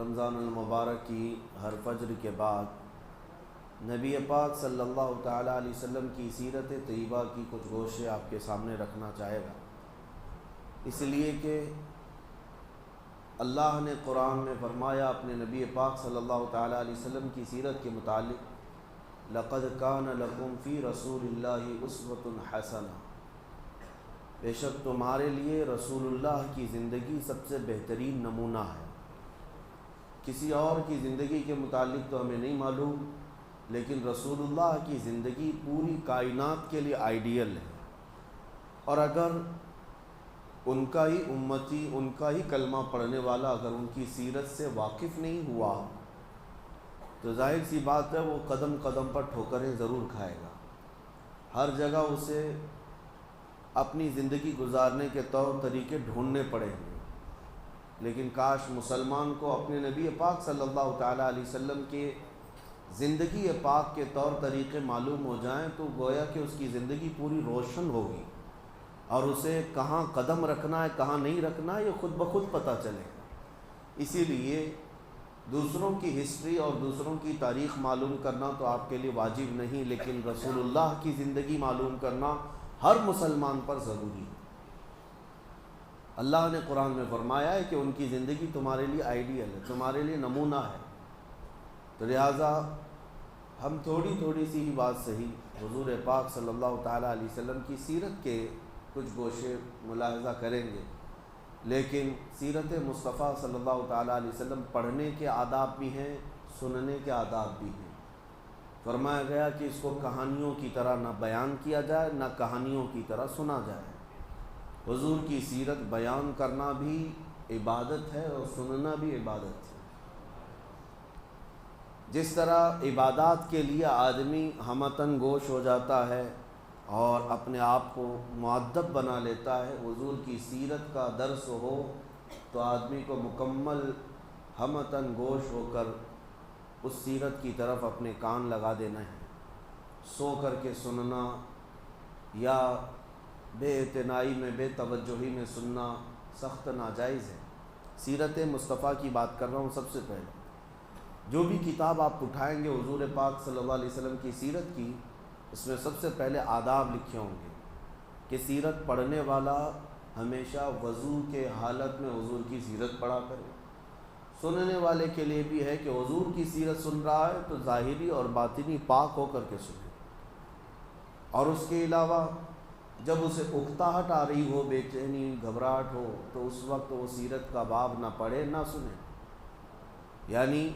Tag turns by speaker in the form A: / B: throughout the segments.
A: رمضان المبارک کی ہر فجر کے بعد نبی پاک صلی اللہ تعالیٰ علیہ وسلم کی سیرت طیبہ کی کچھ گوشے آپ کے سامنے رکھنا چاہے گا، اس لیے کہ اللہ نے قرآن میں فرمایا اپنے نبی پاک صلی اللہ تعالیٰ علیہ وسلم کی سیرت کے متعلق، لَقَدْ كَانَ لَكُمْ فِي رَسُولِ اللَّهِ أُسْوَةٌ حَسَنَةٌ، بے شک تمہارے لیے رسول اللہ کی زندگی سب سے بہترین نمونہ ہے۔ کسی اور کی زندگی کے متعلق تو ہمیں نہیں معلوم، لیکن رسول اللہ کی زندگی پوری کائنات کے لیے آئیڈیل ہے، اور اگر ان کا ہی امتی، ان کا ہی کلمہ پڑھنے والا اگر ان کی سیرت سے واقف نہیں ہوا تو ظاہر سی بات ہے وہ قدم قدم پر ٹھوکریں ضرور کھائے گا، ہر جگہ اسے اپنی زندگی گزارنے کے طور طریقے ڈھونڈنے پڑیں گے۔ لیکن کاش مسلمان کو اپنے نبی پاک صلی اللہ تعالیٰ علیہ وسلم کے زندگی پاک کے طور طریقے معلوم ہو جائیں تو گویا کہ اس کی زندگی پوری روشن ہوگی، اور اسے کہاں قدم رکھنا ہے کہاں نہیں رکھنا ہے یہ خود بخود پتہ چلے گا۔ اسی لیے دوسروں کی ہسٹری اور دوسروں کی تاریخ معلوم کرنا تو آپ کے لیے واجب نہیں، لیکن رسول اللہ کی زندگی معلوم کرنا ہر مسلمان پر ضروری ہے۔ اللہ نے قرآن میں فرمایا ہے کہ ان کی زندگی تمہارے لیے آئیڈیل ہے، تمہارے لیے نمونہ ہے، تو لہٰذا ہم تھوڑی تھوڑی سی ہی بات صحیح حضور پاک صلی اللہ تعالیٰ علیہ وسلم کی سیرت کے کچھ گوشے ملاحظہ کریں گے، لیکن سیرت مصطفیٰ صلی اللہ تعالیٰ علیہ وسلم پڑھنے کے آداب بھی ہیں، سننے کے آداب بھی ہیں۔ فرمایا گیا کہ اس کو کہانیوں کی طرح نہ بیان کیا جائے نہ کہانیوں کی طرح سنا جائے۔ حضور کی سیرت بیان کرنا بھی عبادت ہے اور سننا بھی عبادت ہے۔ جس طرح عبادات کے لیے آدمی ہمتن گوش ہو جاتا ہے اور اپنے آپ کو مؤدب بنا لیتا ہے، حضور کی سیرت کا درس ہو تو آدمی کو مکمل ہمتن گوش ہو کر اس سیرت کی طرف اپنے کان لگا دینا ہے۔ سو کر کے سننا یا بے اعتنائی میں بے توجہی میں سننا سخت ناجائز ہے۔ سیرت مصطفیٰ کی بات کر رہا ہوں۔ سب سے پہلے جو بھی کتاب آپ اٹھائیں گے حضور پاک صلی اللہ علیہ وسلم کی سیرت کی، اس میں سب سے پہلے آداب لکھے ہوں گے کہ سیرت پڑھنے والا ہمیشہ وضو کے حالت میں حضور کی سیرت پڑھا کرے۔ سننے والے کے لیے بھی ہے کہ حضور کی سیرت سن رہا ہے تو ظاہری اور باطنی پاک ہو کر کے سنے، اور اس کے علاوہ جب اسے اکتاہٹ آ رہی ہو، بے چینی گھبراہٹ ہو، تو اس وقت وہ سیرت کا باب نہ پڑھے نہ سنے۔ یعنی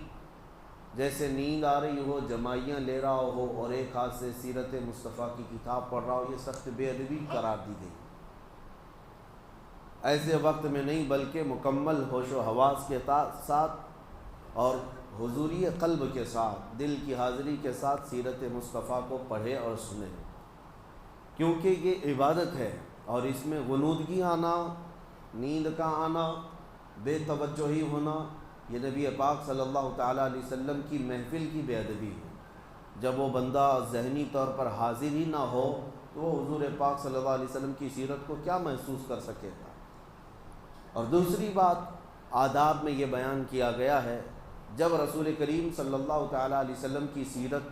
A: جیسے نیند آ رہی ہو، جمائیاں لے رہا ہو اور ایک ہاتھ سے سیرت مصطفیٰ کی کتاب پڑھ رہا ہو، یہ سخت بے ادبی قرار دی گئی۔ ایسے وقت میں نہیں بلکہ مکمل ہوش و حواس کے ساتھ اور حضوری قلب کے ساتھ، دل کی حاضری کے ساتھ سیرت مصطفیٰ کو پڑھے اور سنے، کیونکہ یہ عبادت ہے، اور اس میں غنودگی آنا، نیند کا آنا، بے توجہی ہونا، یہ نبی پاک صلی اللہ تعالیٰ علیہ وسلم کی محفل کی بے ادبی ہے۔ جب وہ بندہ ذہنی طور پر حاضر ہی نہ ہو تو وہ حضور پاک صلی اللہ علیہ وسلم کی سیرت کو کیا محسوس کر سکے گا۔ اور دوسری بات آداب میں یہ بیان کیا گیا ہے، جب رسول کریم صلی اللہ تعالیٰ علیہ وسلم کی سیرت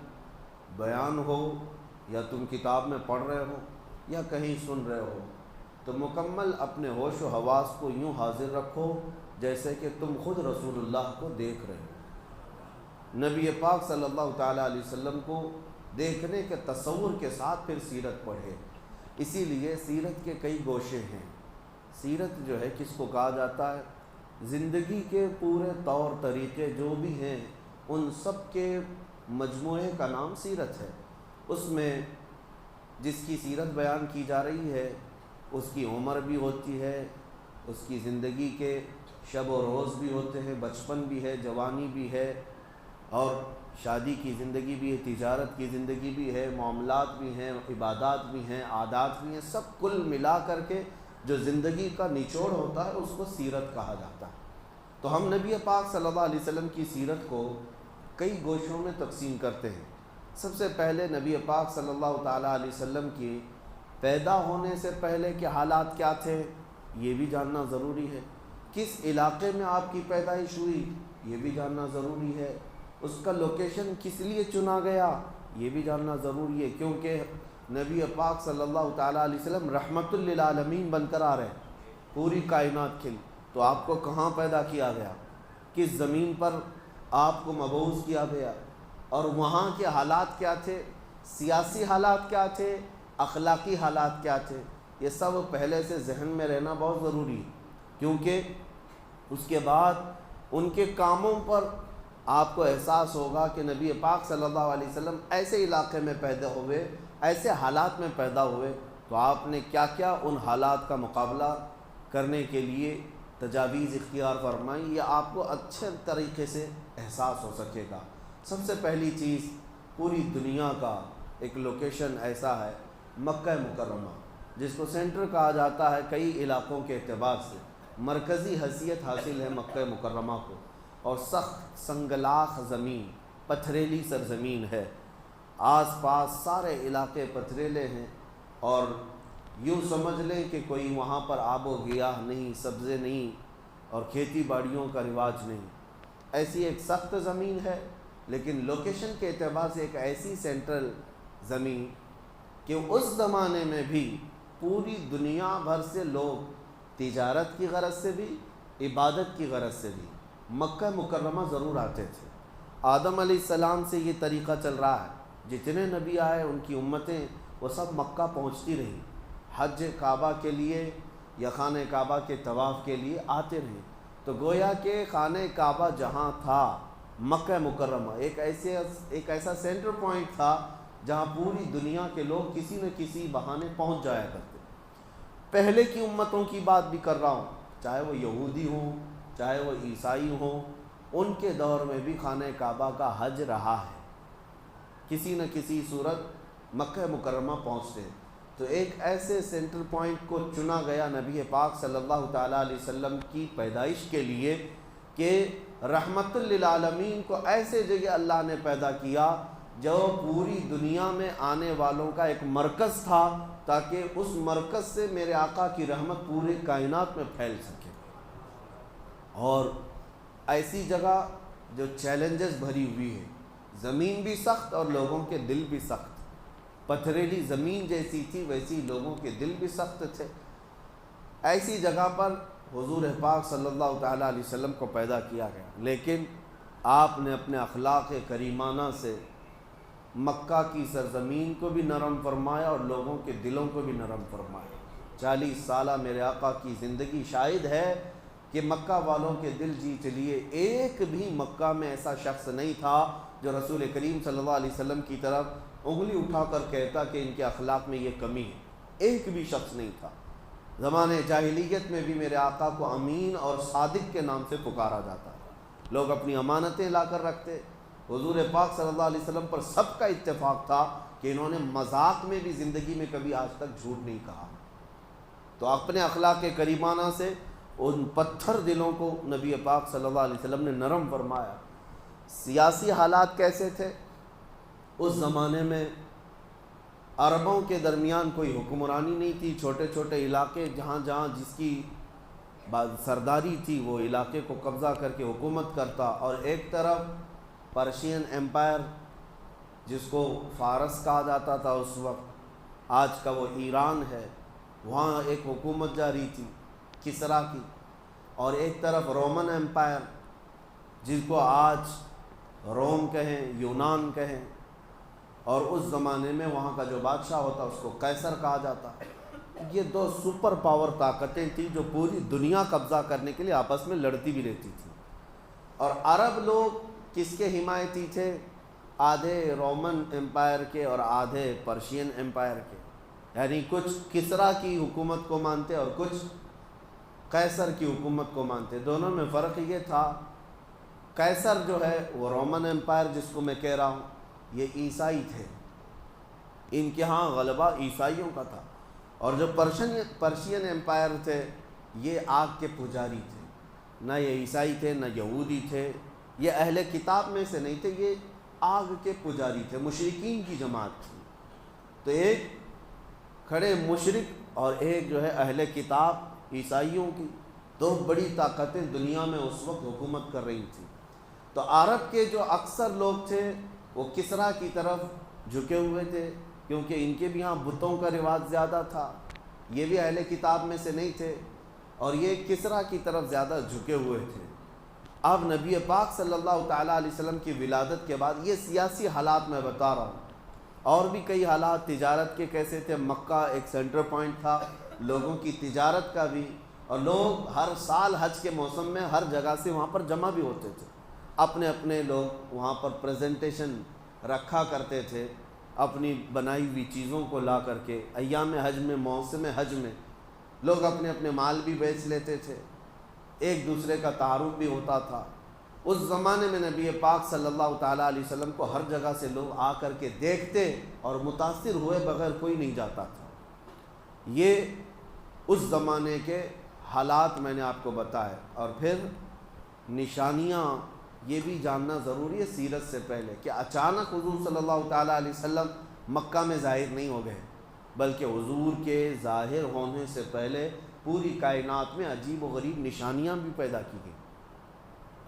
A: بیان ہو، یا تم کتاب میں پڑھ رہے ہو یا کہیں سن رہے ہو، تو مکمل اپنے ہوش و حواس کو یوں حاضر رکھو جیسے کہ تم خود رسول اللہ کو دیکھ رہے ہو۔ نبی پاک صلی اللہ تعالیٰ علیہ وسلم کو دیکھنے کے تصور کے ساتھ پھر سیرت پڑھے۔ اسی لیے سیرت کے کئی گوشے ہیں۔ سیرت جو ہے کس کو کہا جاتا ہے؟ زندگی کے پورے طور طریقے جو بھی ہیں ان سب کے مجموعے کا نام سیرت ہے۔ اس میں جس کی سیرت بیان کی جا رہی ہے اس کی عمر بھی ہوتی ہے، اس کی زندگی کے شب و روز بھی ہوتے ہیں، بچپن بھی ہے، جوانی بھی ہے، اور شادی کی زندگی بھی ہے، تجارت کی زندگی بھی ہے، معاملات بھی ہیں، عبادات بھی ہیں، عادات بھی ہیں، سب کل ملا کر کے جو زندگی کا نچوڑ ہوتا ہے اس کو سیرت کہا جاتا ہے۔ تو ہم نبی پاک صلی اللہ علیہ وسلم کی سیرت کو کئی گوشوں میں تقسیم کرتے ہیں۔ سب سے پہلے نبی پاک صلی اللہ تعالیٰ علیہ وسلم کی پیدا ہونے سے پہلے کے حالات کیا تھے یہ بھی جاننا ضروری ہے۔ کس علاقے میں آپ کی پیدائش ہوئی یہ بھی جاننا ضروری ہے، اس کا لوکیشن کس لیے چنا گیا یہ بھی جاننا ضروری ہے، کیونکہ نبی پاک صلی اللہ تعالیٰ علیہ وسلم رحمت للعالمین بن کر آ رہے ہیں پوری کائنات کے لیے، تو آپ کو کہاں پیدا کیا گیا، کس زمین پر آپ کو مبعوث کیا گیا، اور وہاں کے حالات کیا تھے، سیاسی حالات کیا تھے، اخلاقی حالات کیا تھے، یہ سب پہلے سے ذہن میں رہنا بہت ضروری ہے، کیونکہ اس کے بعد ان کے کاموں پر آپ کو احساس ہوگا کہ نبی پاک صلی اللہ علیہ وسلم ایسے علاقے میں پیدا ہوئے، ایسے حالات میں پیدا ہوئے، تو آپ نے کیا کیا ان حالات کا مقابلہ کرنے کے لیے تجاویز اختیار فرمائی، یہ آپ کو اچھے طریقے سے احساس ہو سکے گا۔ سب سے پہلی چیز، پوری دنیا کا ایک لوکیشن ایسا ہے مکہ مکرمہ، جس کو سینٹر کہا جاتا ہے کئی علاقوں کے اعتبار سے، مرکزی حیثیت حاصل ہے مکہ مکرمہ کو، اور سخت سنگلاخ زمین، پتھریلی سرزمین ہے، آس پاس سارے علاقے پتھریلے ہیں، اور یوں سمجھ لیں کہ کوئی وہاں پر آب و گیاہ نہیں، سبزے نہیں، اور کھیتی باڑیوں کا رواج نہیں، ایسی ایک سخت زمین ہے، لیکن لوکیشن کے اعتبار سے ایک ایسی سینٹرل زمین کہ اس زمانے میں بھی پوری دنیا بھر سے لوگ تجارت کی غرض سے بھی، عبادت کی غرض سے بھی مکہ مکرمہ ضرور آتے تھے۔ آدم علیہ السلام سے یہ طریقہ چل رہا ہے، جتنے نبی آئے ان کی امتیں وہ سب مکہ پہنچتی رہیں، حج کعبہ کے لیے یا خانہ کعبہ کے طواف کے لیے آتے رہیں، تو گویا کہ خانہ کعبہ جہاں تھا مکہ مکرمہ ایک ایسا سینٹر پوائنٹ تھا جہاں پوری دنیا کے لوگ کسی نہ کسی بہانے پہنچ جایا کرتے۔ پہلے کی امتوں کی بات بھی کر رہا ہوں، چاہے وہ یہودی ہوں چاہے وہ عیسائی ہوں، ان کے دور میں بھی خانہ کعبہ کا حج رہا ہے، کسی نہ کسی صورت مکہ مکرمہ پہنچتے ہیں۔ تو ایک ایسے سینٹر پوائنٹ کو چنا گیا نبی پاک صلی اللہ تعالیٰ علیہ وسلم کی پیدائش کے لیے کہ رحمت للعالمین کو ایسے جگہ اللہ نے پیدا کیا جو پوری دنیا میں آنے والوں کا ایک مرکز تھا، تاکہ اس مرکز سے میرے آقا کی رحمت پورے کائنات میں پھیل سکے، اور ایسی جگہ جو چیلنجز بھری ہوئی ہے، زمین بھی سخت اور لوگوں کے دل بھی سخت، پتھریلی زمین جیسی تھی ویسی لوگوں کے دل بھی سخت تھے، ایسی جگہ پر حضور پاک صلی اللہ تعالیٰ علیہ وسلم کو پیدا کیا گیا، لیکن آپ نے اپنے اخلاق کریمانہ سے مکہ کی سرزمین کو بھی نرم فرمایا اور لوگوں کے دلوں کو بھی نرم فرمایا۔ 40 سالہ میرے آقا کی زندگی شاہد ہے کہ مکہ والوں کے دل جیت لیے، ایک بھی مکہ میں ایسا شخص نہیں تھا جو رسول کریم صلی اللہ علیہ وسلم کی طرف انگلی اٹھا کر کہتا کہ ان کے اخلاق میں یہ کمی ہے، ایک بھی شخص نہیں تھا۔ زمانے جاہلیت میں بھی میرے آقا کو امین اور صادق کے نام سے پکارا جاتا ہے، لوگ اپنی امانتیں لا کر رکھتے، حضور پاک صلی اللہ علیہ وسلم پر سب کا اتفاق تھا کہ انہوں نے مذاق میں بھی زندگی میں کبھی آج تک جھوٹ نہیں کہا۔ تو اپنے اخلاق کریمانہ سے ان پتھر دلوں کو نبی پاک صلی اللہ علیہ وسلم نے نرم فرمایا۔ سیاسی حالات کیسے تھے اس زمانے میں؟ عربوں کے درمیان کوئی حکمرانی نہیں تھی، چھوٹے چھوٹے علاقے جہاں جہاں جس کی سرداری تھی وہ علاقے کو قبضہ کر کے حکومت کرتا، اور ایک طرف پرشین ایمپائر جس کو فارس کہا جاتا تھا اس وقت، آج کا وہ ایران ہے، وہاں ایک حکومت جاری تھی کسرا کی، اور ایک طرف رومن ایمپائر جس کو آج روم کہیں، یونان کہیں، اور اس زمانے میں وہاں کا جو بادشاہ ہوتا اس کو قیصر کہا جاتا۔ یہ دو سپر پاور طاقتیں تھیں جو پوری دنیا قبضہ کرنے کے لیے آپس میں لڑتی بھی رہتی تھی، اور عرب لوگ کس کے حمایتی تھے؟ آدھے رومن ایمپائر کے اور آدھے پرشین ایمپائر کے، یعنی کچھ کسرا کی حکومت کو مانتے اور کچھ قیصر کی حکومت کو مانتے۔ دونوں میں فرق یہ تھا، قیصر جو ہے وہ رومن ایمپائر جس کو میں کہہ رہا ہوں یہ عیسائی تھے، ان کے ہاں غلبہ عیسائیوں کا تھا، اور جو پرشین ایمپائر تھے یہ آگ کے پجاری تھے، نہ یہ عیسائی تھے نہ یہودی تھے، یہ اہل کتاب میں سے نہیں تھے، یہ آگ کے پجاری تھے، مشرکین کی جماعت تھی۔ تو ایک کھڑے مشرک اور ایک جو ہے اہل کتاب عیسائیوں کی، تو بڑی طاقتیں دنیا میں اس وقت حکومت کر رہی تھیں۔ تو عرب کے جو اکثر لوگ تھے وہ کسریٰ کی طرف جھکے ہوئے تھے، کیونکہ ان کے بھی یہاں بتوں کا رواج زیادہ تھا، یہ بھی اہل کتاب میں سے نہیں تھے، اور یہ کسریٰ کی طرف زیادہ جھکے ہوئے تھے۔ اب نبی پاک صلی اللہ تعالیٰ علیہ وسلم کی ولادت کے بعد یہ سیاسی حالات میں بتا رہا ہوں، اور بھی کئی حالات تجارت کے کیسے تھے۔ مکہ ایک سینٹر پوائنٹ تھا لوگوں کی تجارت کا بھی، اور لوگ ہر سال حج کے موسم میں ہر جگہ سے وہاں پر جمع بھی ہوتے تھے، اپنے اپنے لوگ وہاں پر پریزنٹیشن رکھا کرتے تھے اپنی بنائی ہوئی چیزوں کو لا کر کے۔ ایام حج میں، موسم حج میں لوگ اپنے اپنے مال بھی بیچ لیتے تھے، ایک دوسرے کا تعارف بھی ہوتا تھا۔ اس زمانے میں نبی پاک صلی اللہ تعالیٰ علیہ وسلم کو ہر جگہ سے لوگ آ کر کے دیکھتے اور متاثر ہوئے بغیر کوئی نہیں جاتا تھا۔ یہ اس زمانے کے حالات میں نے آپ کو بتائے۔ اور پھر نشانیاں یہ بھی جاننا ضروری ہے سیرت سے پہلے کہ اچانک حضور صلی اللہ تعالیٰ علیہ وسلم مکہ میں ظاہر نہیں ہو گئے، بلکہ حضور کے ظاہر ہونے سے پہلے پوری کائنات میں عجیب و غریب نشانیاں بھی پیدا کی گئیں۔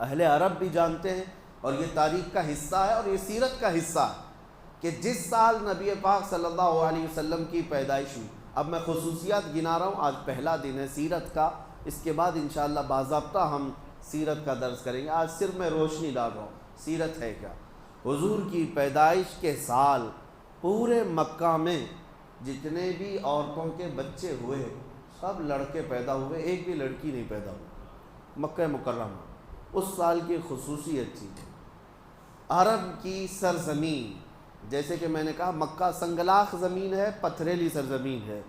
A: اہل عرب بھی جانتے ہیں، اور یہ تاریخ کا حصہ ہے اور یہ سیرت کا حصہ ہے کہ جس سال نبی پاک صلی اللہ علیہ وسلم کی پیدائش ہوئی، اب میں خصوصیات گنا رہا ہوں، آج پہلا دن ہے سیرت کا، اس کے بعد انشاءاللہ باضابطہ ہم سیرت کا درس کریں گے۔ آج صرف میں روشنی ڈال رہا ہوں سیرت ہے کیا۔ حضور کی پیدائش کے سال پورے مکہ میں جتنے بھی عورتوں کے بچے ہوئے سب لڑکے پیدا ہوئے، ایک بھی لڑکی نہیں پیدا ہوئی مکہ مکرمہ۔ اس سال کی خصوصیت تھی عرب کی سرزمین، جیسے کہ میں نے کہا مکہ سنگلاخ زمین ہے، پتھریلی سرزمین ہے۔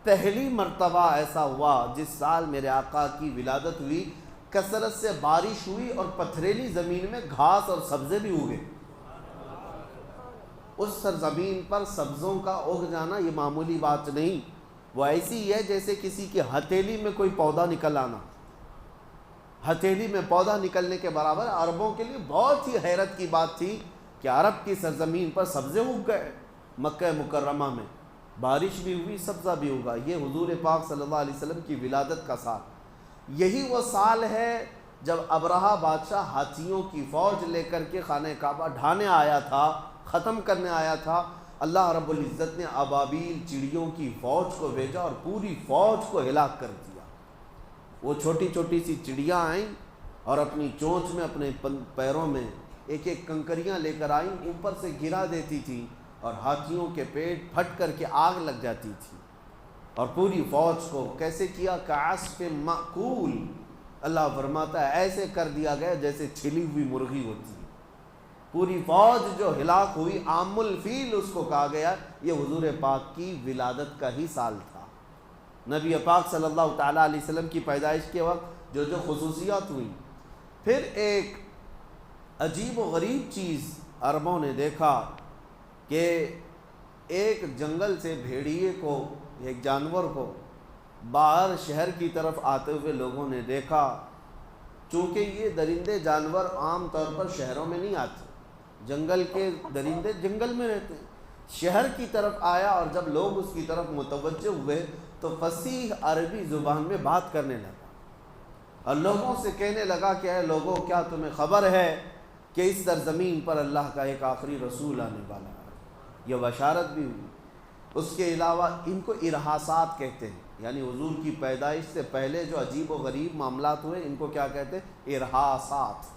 A: پہلی مرتبہ ایسا ہوا جس سال میرے آقا کی ولادت ہوئی، کثرت سے بارش ہوئی اور پتھریلی زمین میں گھاس اور سبزے بھی اگے۔ اس سرزمین پر سبزوں کا اگ جانا یہ معمولی بات نہیں، وہ ایسی ہی ہے جیسے کسی کی ہتھیلی میں کوئی پودا نکل آنا۔ ہتھیلی میں پودا نکلنے کے برابر عربوں کے لیے بہت ہی حیرت کی بات تھی کہ عرب کی سرزمین پر سبزے اگ گئے۔ مکہ مکرمہ میں بارش بھی ہوئی، سبزہ بھی ہوگا۔ یہ حضور پاک صلی اللہ علیہ وسلم کی ولادت کا سال، یہی وہ سال ہے جب ابرہہ بادشاہ ہاتھیوں کی فوج لے کر کے خانہ کعبہ ڈھانے آیا تھا، ختم کرنے آیا تھا۔ اللہ رب العزت نے ابابیل چڑیوں کی فوج کو بھیجا اور پوری فوج کو ہلاک کر دیا۔ وہ چھوٹی چھوٹی سی چڑیاں آئیں اور اپنی چونچ میں، اپنے پیروں میں ایک ایک کنکریاں لے کر آئیں، اوپر سے گرا دیتی تھیں اور ہاتھیوں کے پیٹ پھٹ کر کے آگ لگ جاتی تھی، اور پوری فوج کو کیسے کیا، کعصف مأکول، اللہ فرماتا ہے ایسے کر دیا گیا جیسے چھلی ہوئی مرغی ہوتی ہے۔ پوری فوج جو ہلاک ہوئی، عام الفیل اس کو کہا گیا، یہ حضور پاک کی ولادت کا ہی سال تھا۔ نبی پاک صلی اللہ تعالیٰ علیہ وسلم کی پیدائش کے وقت جو جو خصوصیات ہوئیں۔ پھر ایک عجیب و غریب چیز عربوں نے دیکھا کہ ایک جنگل سے بھیڑیے کو، ایک جانور کو باہر شہر کی طرف آتے ہوئے لوگوں نے دیکھا۔ چونکہ یہ درندے جانور عام طور پر شہروں میں نہیں آتے، جنگل کے درندے جنگل میں رہتے ہیں۔ شہر کی طرف آیا اور جب لوگ اس کی طرف متوجہ ہوئے تو فصیح عربی زبان میں بات کرنے لگا اور لوگوں سے کہنے لگا کہ اے لوگوں، کیا تمہیں خبر ہے کہ اس سرزمین پر اللہ کا ایک آخری رسول آنے والا ہے؟ یہ بشارت بھی ہوئی۔ اس کے علاوہ ان کو ارحاسات کہتے ہیں، یعنی حضور کی پیدائش سے پہلے جو عجیب و غریب معاملات ہوئے ان کو کیا کہتے ہیں؟ ارحاسات۔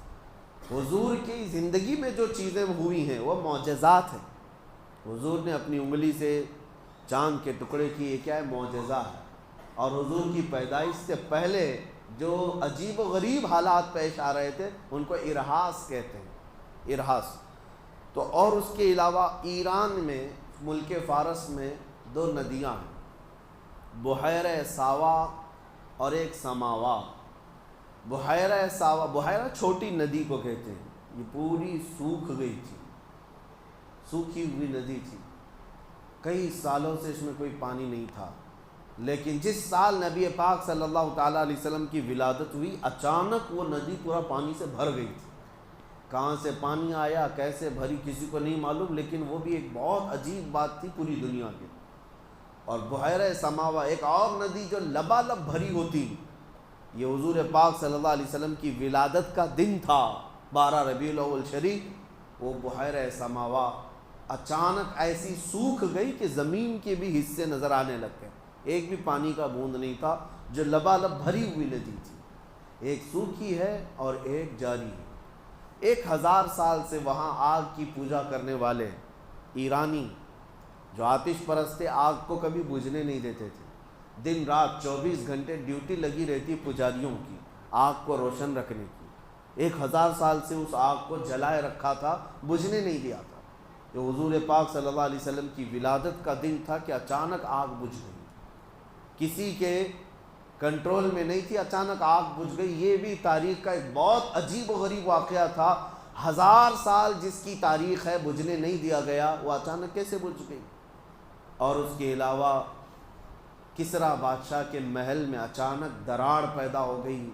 A: حضور کی زندگی میں جو چیزیں ہوئی ہیں وہ معجزات ہیں۔ حضور نے اپنی انگلی سے چاند کے ٹکڑے کی، یہ کیا ہے؟ معجزہ ہے۔ اور حضور کی پیدائش سے پہلے جو عجیب و غریب حالات پیش آ رہے تھے ان کو ارحاس کہتے ہیں، ارحاس۔ تو اور اس کے علاوہ ایران میں، ملک فارس میں 2 ندیاں ہیں، بحیرہ ساوا اور ایک سماوا۔ بحیرہ ساوا، بحیرہ چھوٹی ندی کو کہتے ہیں، یہ پوری سوکھ گئی تھی، سوکھی ہوئی ندی تھی، کئی سالوں سے اس میں کوئی پانی نہیں تھا۔ لیکن جس سال نبی پاک صلی اللہ تعالیٰ علیہ وسلم کی ولادت ہوئی، اچانک وہ ندی پورا پانی سے بھر گئی تھی۔ کہاں سے پانی آیا، کیسے بھری، کسی کو نہیں معلوم، لیکن وہ بھی ایک بہت عجیب بات تھی پوری دنیا کی۔ اور بحیرہ سماوا، ایک اور ندی جو لبالب بھری ہوتی، یہ حضور پاک صلی اللہ علیہ وسلم کی ولادت کا دن تھا، 12 ربیع الاول شریف۔ وہ بحیرہ سماوا اچانک ایسی سوکھ گئی کہ زمین کے بھی حصے نظر آنے لگ گئے، ایک بھی پانی کا بوند نہیں تھا، جو لبالب بھری ہوئی ندی تھی، ایک سوکھی ہے اور ایک جاری ہے۔ 1000 سال سے وہاں آگ کی پوجا کرنے والے ایرانی جو آتش پرست تھے، آگ کو کبھی بجھنے نہیں دیتے تھے، دن رات 24 گھنٹے ڈیوٹی لگی رہتی پجاریوں کی آگ کو روشن رکھنے کی۔ 1000 سال سے اس آگ کو جلائے رکھا تھا، بجھنے نہیں دیا تھا۔ جو حضور پاک صلی اللہ علیہ وسلم کی ولادت کا دن تھا کہ اچانک آگ بجھ گئی، کسی کے کنٹرول میں نہیں تھی، اچانک آگ بجھ گئی۔ یہ بھی تاریخ کا ایک بہت عجیب و غریب واقعہ تھا، 1000 سال جس کی تاریخ ہے بجھنے نہیں دیا گیا، وہ اچانک کیسے بجھ گئی؟ اور اس کے علاوہ کسریٰ بادشاہ کے محل میں اچانک دراڑ پیدا ہو گئی،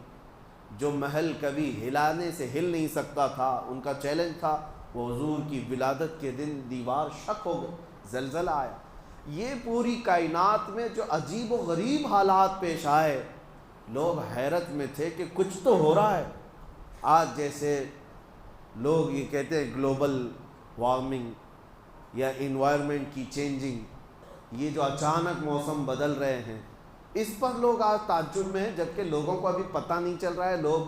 A: جو محل کبھی ہلانے سے ہل نہیں سکتا تھا، ان کا چیلنج تھا، وہ حضور کی ولادت کے دن دیوار شک ہو گئی، زلزلہ آیا۔ یہ پوری کائنات میں جو عجیب و غریب حالات پیش آئے، لوگ حیرت میں تھے کہ کچھ تو ہو رہا ہے۔ آج جیسے لوگ یہ کہتے ہیں گلوبل وارمنگ یا انوائرمنٹ کی چینجنگ، یہ جو اچانک موسم بدل رہے ہیں، اس پر لوگ آج تعجب میں ہیں، جبکہ لوگوں کو ابھی پتہ نہیں چل رہا ہے، لوگ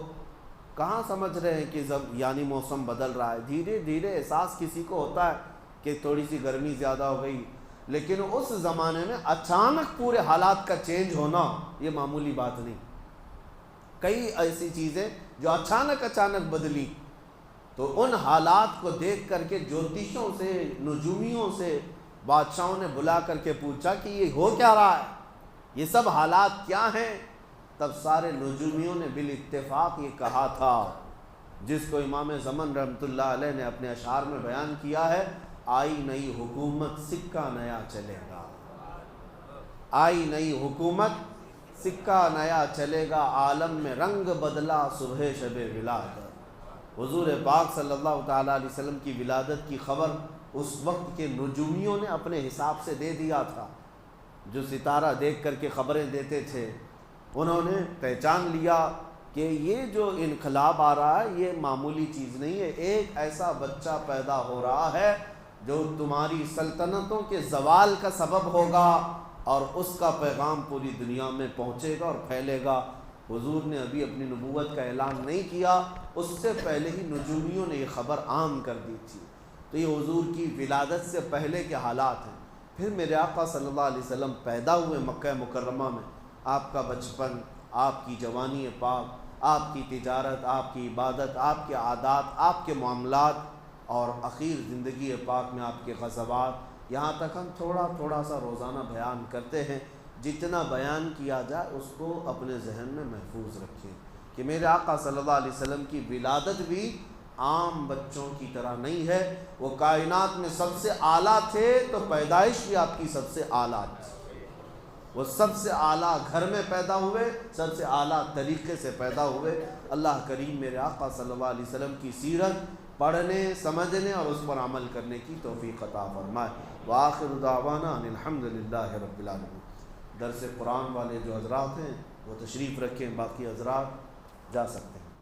A: کہاں سمجھ رہے ہیں کہ یعنی موسم بدل رہا ہے۔ دھیرے دھیرے احساس کسی کو ہوتا ہے کہ تھوڑی سی گرمی زیادہ ہو گئی، لیکن اس زمانے میں اچانک پورے حالات کا چینج ہونا یہ معمولی بات نہیں۔ کئی ایسی چیزیں جو اچانک بدلی، تو ان حالات کو دیکھ کر کے جوتشوں سے، نجومیوں سے بادشاہوں نے بلا کر کے پوچھا کہ یہ ہو کیا رہا ہے، یہ سب حالات کیا ہیں؟ تب سارے نجومیوں نے بالاتفاق یہ کہا تھا، جس کو امام زمن رحمۃ اللہ علیہ نے اپنے اشعار میں بیان کیا ہے، آئی نئی حکومت سکہ نیا چلے گا، آئی نئی حکومت سکہ نیا چلے گا، عالم میں رنگ بدلا صبح شب ولادت۔ حضور پاک صلی اللہ تعالیٰ علیہ وسلم کی ولادت کی خبر اس وقت کے نجومیوں نے اپنے حساب سے دے دیا تھا، جو ستارہ دیکھ کر کے خبریں دیتے تھے، انہوں نے پہچان لیا کہ یہ جو انقلاب آ رہا ہے یہ معمولی چیز نہیں ہے، ایک ایسا بچہ پیدا ہو رہا ہے جو تمہاری سلطنتوں کے زوال کا سبب ہوگا، اور اس کا پیغام پوری دنیا میں پہنچے گا اور پھیلے گا۔ حضور نے ابھی اپنی نبوت کا اعلان نہیں کیا، اس سے پہلے ہی نجومیوں نے یہ خبر عام کر دی تھی۔ تو یہ حضور کی ولادت سے پہلے کے حالات ہیں۔ پھر میرے آقا صلی اللہ علیہ وسلم پیدا ہوئے مکہ مکرمہ میں، آپ کا بچپن، آپ کی جوانی پاک، آپ کی تجارت، آپ کی عبادت، آپ کے عادات، آپ کے معاملات، اور اخیر زندگی پاک میں آپ کے غزوات، یہاں تک ہم تھوڑا تھوڑا سا روزانہ بیان کرتے ہیں۔ جتنا بیان کیا جائے اس کو اپنے ذہن میں محفوظ رکھیں کہ میرے آقا صلی اللہ علیہ وسلم کی ولادت بھی عام بچوں کی طرح نہیں ہے، وہ کائنات میں سب سے اعلیٰ تھے، تو پیدائش بھی آپ کی سب سے اعلیٰ تھی، وہ سب سے اعلیٰ گھر میں پیدا ہوئے، سب سے اعلیٰ طریقے سے پیدا ہوئے۔ اللہ کریم میرے آقا صلی اللہ علیہ وسلم کی سیرت پڑھنے، سمجھنے اور اس پر عمل کرنے کی توفیق عطا فرمائے۔ وآخر دعوانا ان الحمد للہ رب العالمین۔ درس قرآن والے جو حضرات ہیں وہ تشریف رکھیں، باقی حضرات جا سکتے ہیں۔